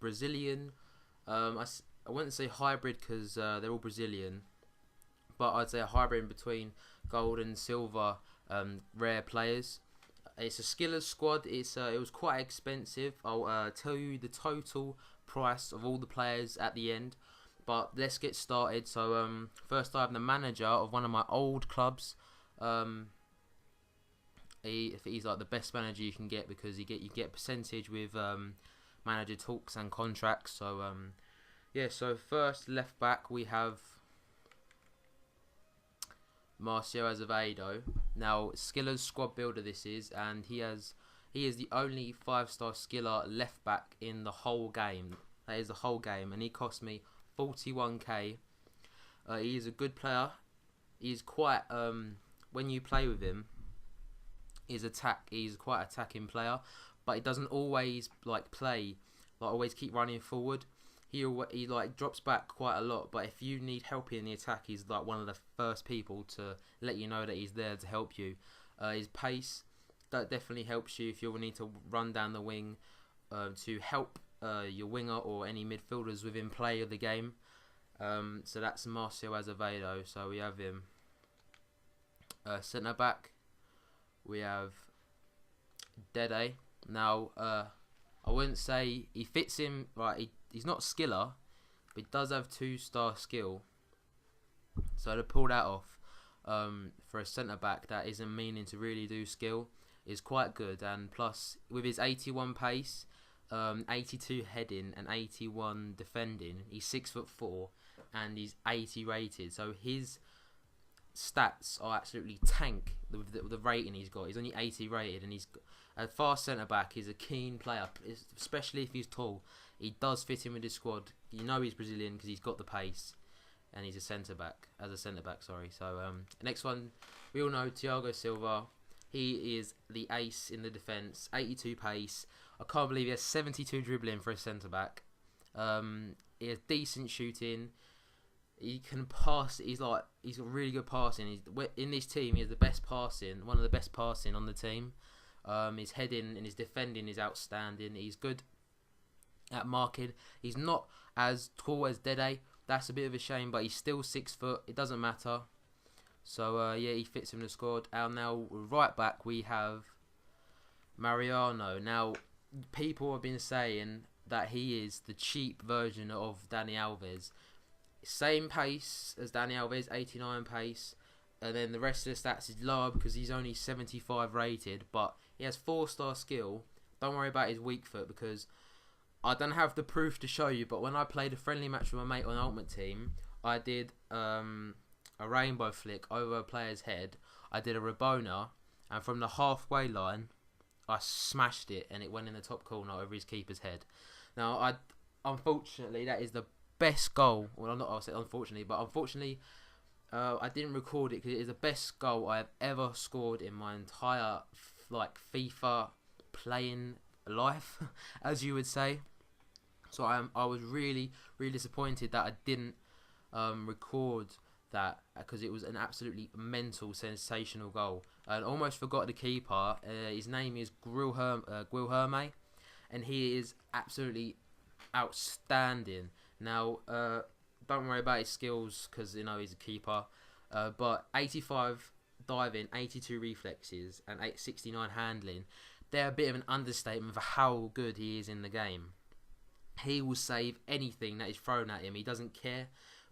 Brazilian. I wouldn't say hybrid because they're all Brazilian, but I'd say a hybrid between gold and silver rare players. It's a skillers squad. It was quite expensive. I'll tell you the total price of all the players at the end. But let's get started. So first I have the manager of one of my old clubs. He's like the best manager you can get because you get percentage with manager talks and contracts. So yeah. So first left back we have Marcio Azevado. Now skillers squad builder this is, and he is the only 5-star skiller left back in the whole game. That is the whole game, and he cost me 41k. He is a good player. He's quite when you play with him, he's quite an attacking player, but he doesn't always always keep running forward. He like drops back quite a lot, but if you need help in the attack, he's like one of the first people to let you know that he's there to help you. His pace that definitely helps you if you need to run down the wing to help your winger or any midfielders within play of the game. So that's Marcio Azevado. So we have him. Centre back, we have Dede. Now I wouldn't say he fits him right. He's not skiller, but he does have 2-star skill. So to pull that off for a centre back that isn't meaning to really do skill is quite good. And plus with his 81 pace, 82 heading and 81 defending, he's 6'4" and he's 80 rated. So his stats are absolutely tank with the rating he's got. He's only 80 rated, and he's a fast centre back. He's a keen player, especially if he's tall. He does fit in with his squad. You know he's Brazilian because he's got the pace, and he's a centre back. Sorry. So next one, we all know Thiago Silva. He is the ace in the defence. 82 pace. I can't believe he has 72 dribbling for a centre back. He has decent shooting. He can pass. He's got really good passing. In this team, he has the best passing. One of the best passing on the team. His heading and his defending is outstanding. He's good at marking. He's not as tall as Dede. That's a bit of a shame, but he's still 6 foot. It doesn't matter. So yeah, he fits in the squad. And now right back we have Mariano. Now people have been saying that he is the cheap version of Dani Alves. Same pace as Dani Alves, 89 pace, and then the rest of the stats is lower because he's only 75 rated, but he has 4-star skill. Don't worry about his weak foot because I don't have the proof to show you, but when I played a friendly match with my mate on Ultimate Team, I did a rainbow flick over a player's head. I did a Rabona, and from the halfway line, I smashed it, and it went in the top corner over his keeper's head. Now, unfortunately, that is the best goal. Well, I'll say unfortunately, but unfortunately, I didn't record it because it is the best goal I have ever scored in my entire FIFA playing life, as you would say. So I was really disappointed that I didn't record that because it was an absolutely mental, sensational goal. And almost forgot the keeper. His name is Guilherme, and he is absolutely outstanding. Now, don't worry about his skills because he's a keeper. But 85 diving, 82 reflexes, and 69 handling. They're a bit of an understatement for how good he is in the game. He will save anything that is thrown at him. He doesn't care.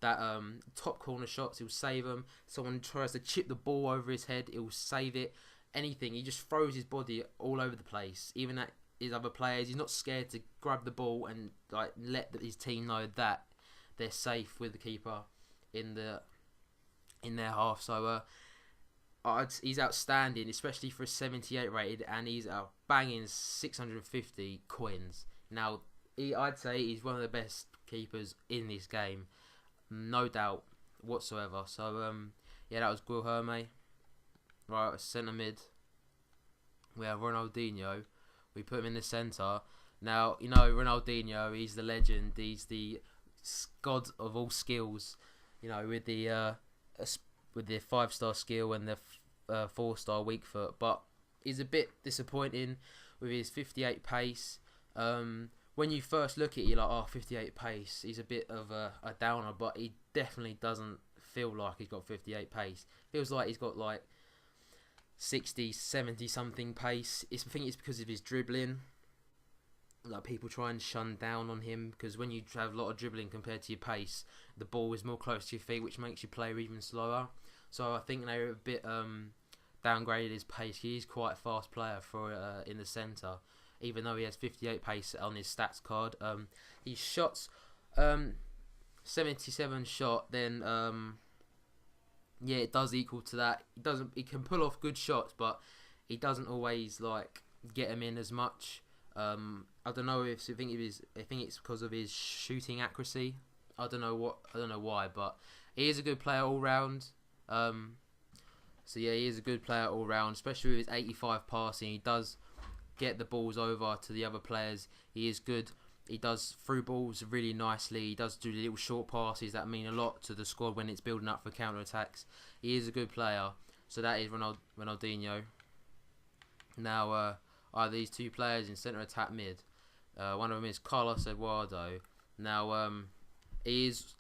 That top corner shots, he'll save them. Someone tries to chip the ball over his head, he'll save it. Anything. He just throws his body all over the place. Even at his other players, he's not scared to grab the ball and let his team know that they're safe with the keeper in their half. So he's outstanding, especially for a 78 rated, and he's banging 650 coins. Now, I'd say he's one of the best keepers in this game, no doubt whatsoever. So yeah, that was Guilherme. Right, centre mid, we have Ronaldinho. We put him in the centre. Now, Ronaldinho, he's the legend. He's the god of all skills. With the 5-star skill and the 4-star weak foot. But he's a bit disappointing with his 58 pace. when you first look at it, you're like, oh, 58 pace. He's a bit of a downer, but he definitely doesn't feel like he's got 58 pace. Feels like he's got like 60, 70 something pace. I think it's because of his dribbling. Like, people try and shun down on him because when you have a lot of dribbling compared to your pace, the ball is more close to your feet, which makes you play even slower. So I think they were a bit downgraded his pace. He is quite a fast player for in the centre, even though he has 58 pace on his stats card. His shots, 77 shot, then yeah, it does equal to that. He can pull off good shots, but he doesn't always like get them in as much. I don't know if I think it's because of his shooting accuracy. I don't know why, but he is a good player all round. So yeah, he is a good player all round, especially with his 85 passing. He does get the balls over to the other players. He is good. He does through balls really nicely. He does do little short passes that mean a lot to the squad when it's building up for counter attacks. He is a good player. So that is Ronaldinho. Now, are these two players in centre attack mid? One of them is Carlos Eduardo. Now, he's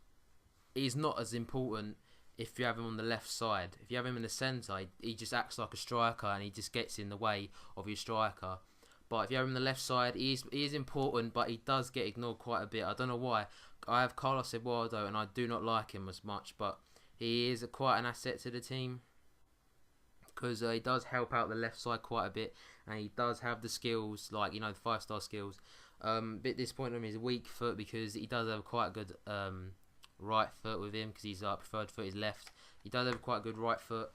not as important if you have him on the left side. If you have him in the centre, he just acts like a striker and he just gets in the way of your striker. But if you have him on the left side, he is important, but he does get ignored quite a bit. I don't know why. I have Carlos Eduardo and I do not like him as much, but he is quite an asset to the team because he does help out the left side quite a bit, and he does have the skills, like, you know, the 5-star skills. Bit disappointed in his weak foot because he does have quite a good right foot with him because his preferred foot is left. He does have quite a good right foot.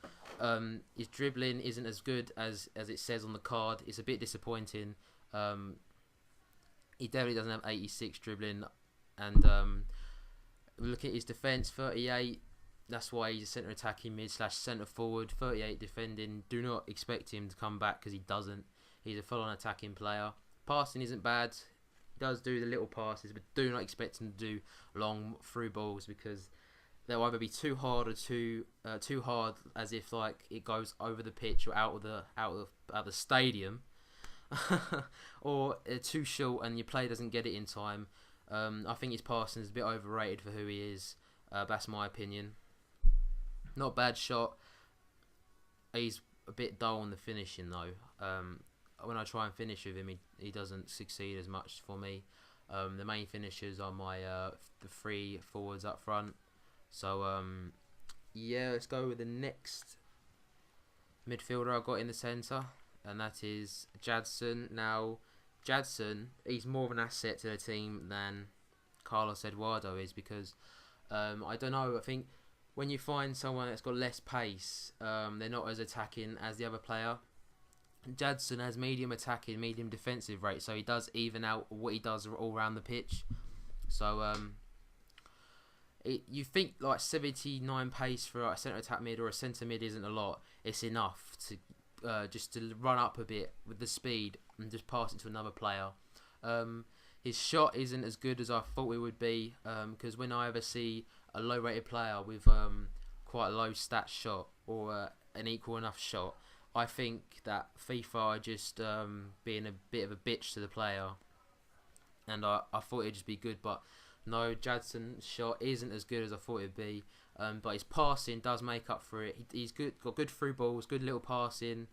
His dribbling isn't as good as it says on the card. It's a bit disappointing. He definitely doesn't have 86 dribbling, and look at his defence, 38. That's why he's a centre attacking mid / centre forward. 38 defending. Do not expect him to come back because he doesn't. He's a full-on attacking player. Passing isn't bad. He does do the little passes, but do not expect him to do long through balls because they'll either be too hard or too hard, as if like it goes over the pitch or out of the stadium, or too short and your player doesn't get it in time. I think his passing is a bit overrated for who he is. That's my opinion. Not a bad shot. He's a bit dull on the finishing though. When I try and finish with him, he doesn't succeed as much for me. The main finishers are my the 3 forwards up front. So yeah, let's go with the next midfielder I got in the centre, and that is Jadson. Now, Jadson, he's more of an asset to the team than Carlos Eduardo is because I don't know. I think when you find someone that's got less pace, they're not as attacking as the other player. Jadson has medium attacking, medium defensive rate, so he does even out what he does all around the pitch. So you think like 79 pace for a centre attack mid or a centre mid isn't a lot. It's enough to just to run up a bit with the speed and just pass it to another player. His shot isn't as good as I thought it would be because when I ever see a low rated player with quite a low stat shot or an equal enough shot, I think that FIFA are just being a bit of a bitch to the player, and I thought it'd just be good, but no, Jadson's shot isn't as good as I thought it'd be, but his passing does make up for it. He's good, got good through balls, good little passing,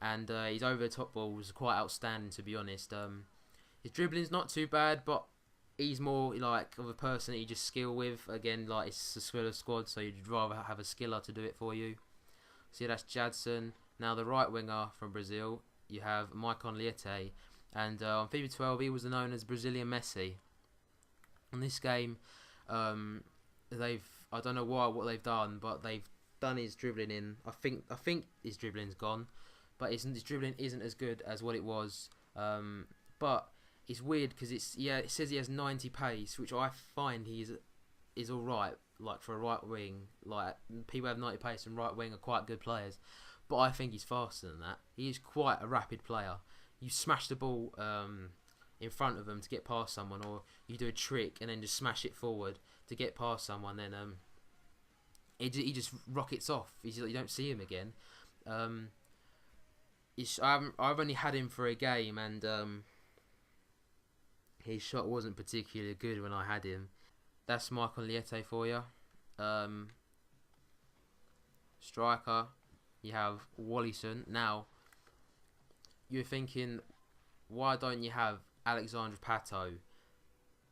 and his over the top balls are quite outstanding, to be honest. His dribbling's not too bad, but he's more like of a person that you just skill with. Again, like it's a skiller squad, so you'd rather have a skiller to do it for you. So yeah, that's Jadson. Now the right winger from Brazil, you have Maikon Leite, and on FIFA 12 he was known as Brazilian Messi. In this game, I don't know what they've done, but they've done his dribbling in. I think his dribbling's gone, but his dribbling isn't as good as what it was. But it's weird because it says he has 90 pace, which I find is all right. Like for a right wing, like people have 90 pace and right wing are quite good players. But I think he's faster than that. He is quite a rapid player. You smash the ball in front of him to get past someone, or you do a trick and then just smash it forward to get past someone, then he just rockets off. You don't see him again. I've only had him for a game, and his shot wasn't particularly good when I had him. That's Maikon Leite for you. Striker, you have Wallyson. Now, you're thinking, why don't you have Alexandre Pato?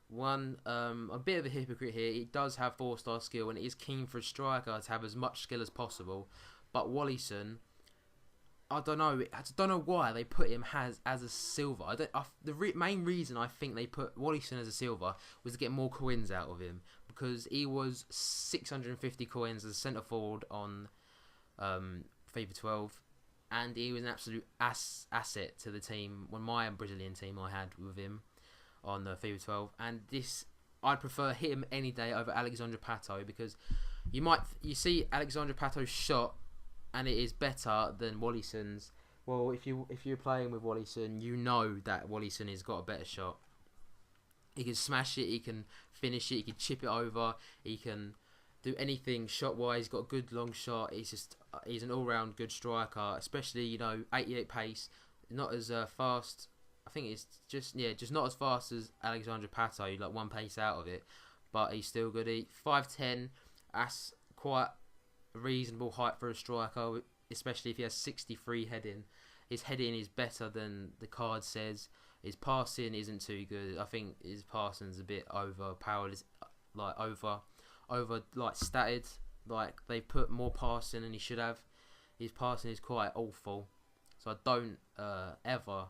One, a bit of a hypocrite here. He does have 4-star skill, and it is keen for a striker to have as much skill as possible. But Wallyson, I don't know why they put him as a silver. The main reason I think they put Wallyson as a silver was to get more coins out of him, because he was 650 coins as a centre forward on FIFA 12, and he was an absolute asset to the team. When my Brazilian team I had with him on the FIFA 12, and I'd prefer him any day over Alexandre Pato, because you see Alexandre Pato's shot, and it is better than Wallyson's. Well, if you're playing with Wallyson, you know that Wallyson has got a better shot. He can smash it, he can finish it, he can chip it over, he can do anything shot wise. He's got a good long shot. He's an all round good striker, especially 88 pace, not as fast. I think it's just not as fast as Alexandre Pato, like one pace out of it, but he's still good. 5'10", that's quite a reasonable height for a striker, especially if he has 63 heading. His heading is better than the card says. His passing isn't too good. I think his passing's a bit overpowered. It's like statted. Like they put more passing than he should have. His passing is quite awful. So I don't ever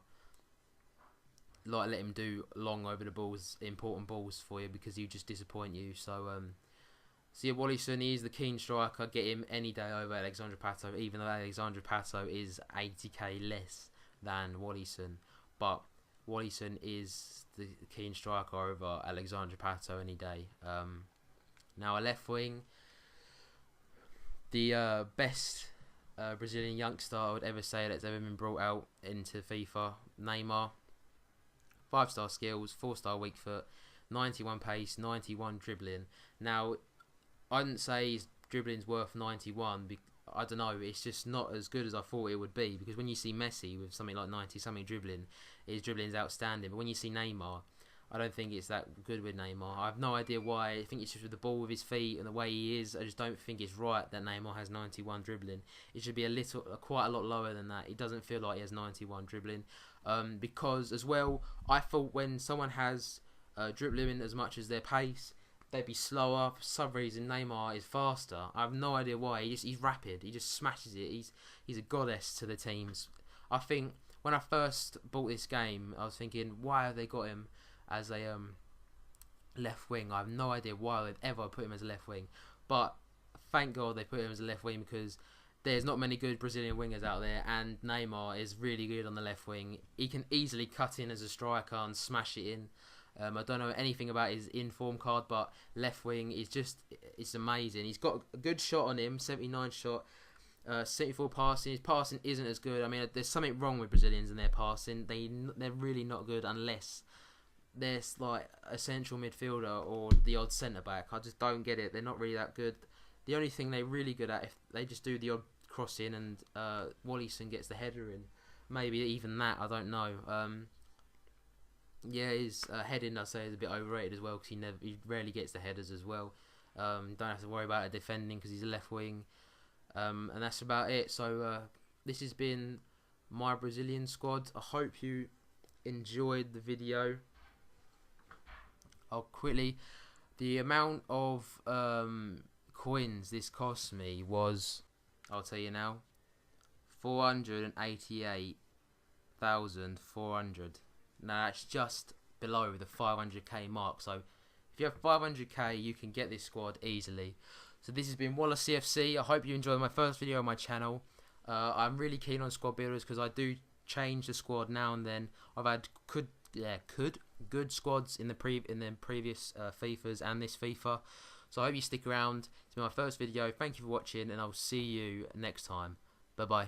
let him do long over the balls, important balls for you, because he'll just disappoint you. So yeah, Wallyson, he is the keen striker. Get him any day over Alexandre Pato, even though Alexandre Pato is 80k less than Wallyson. But Wallyson is the keen striker over Alexandre Pato any day. Now a left wing, the best Brazilian youngster I would ever say that's ever been brought out into FIFA, Neymar. 5-star skills, 4-star weak foot, 91 pace, 91 dribbling. Now, I didn't say his dribbling's worth 91. I don't know, it's just not as good as I thought it would be, because when you see Messi with something like 90-something dribbling, his dribbling's outstanding. But when you see Neymar, I don't think it's that good with Neymar. I have no idea why. I think it's just with the ball with his feet and the way he is. I just don't think it's right that Neymar has 91 dribbling. It should be quite a lot lower than that. It doesn't feel like he has 91 dribbling. Because as well, I thought when someone has dribbling as much as their pace, they'd be slower. For some reason, Neymar is faster. I have no idea why. He's rapid. He just smashes it. He's a goddess to the teams. I think when I first bought this game, I was thinking, why have they got him as a left wing? I have no idea why they'd ever put him as a left wing. But thank God they put him as a left wing, because there's not many good Brazilian wingers out there, and Neymar is really good on the left wing. He can easily cut in as a striker and smash it in. I don't know anything about his in-form card, but left wing is it's amazing. He's got a good shot on him, 79 shot, 74 passing. His passing isn't as good. I mean, there's something wrong with Brazilians and their passing. They're really not good unless there's like a central midfielder or the odd centre-back. I just don't get it. They're not really that good. The only thing they're really good at, if they just do the odd crossing and Wallyson gets the header in, maybe even that, I don't know. Yeah, his heading, I'd say, is a bit overrated as well, because he rarely gets the headers as well. Don't have to worry about it defending because he's a left wing. And that's about it. So this has been my Brazilian squad. I hope you enjoyed the video. The amount of coins this cost me was, I'll tell you now, 488,400. Now that's just below the 500k mark. So if you have 500k, you can get this squad easily. So this has been WallerCFC. I hope you enjoyed my first video on my channel. I'm really keen on squad builders because I do change the squad now and then. I've had good squads in the previous FIFAs and this FIFA. So I hope you stick around. It's been my first video. Thank you for watching, and I'll see you next time. Bye bye.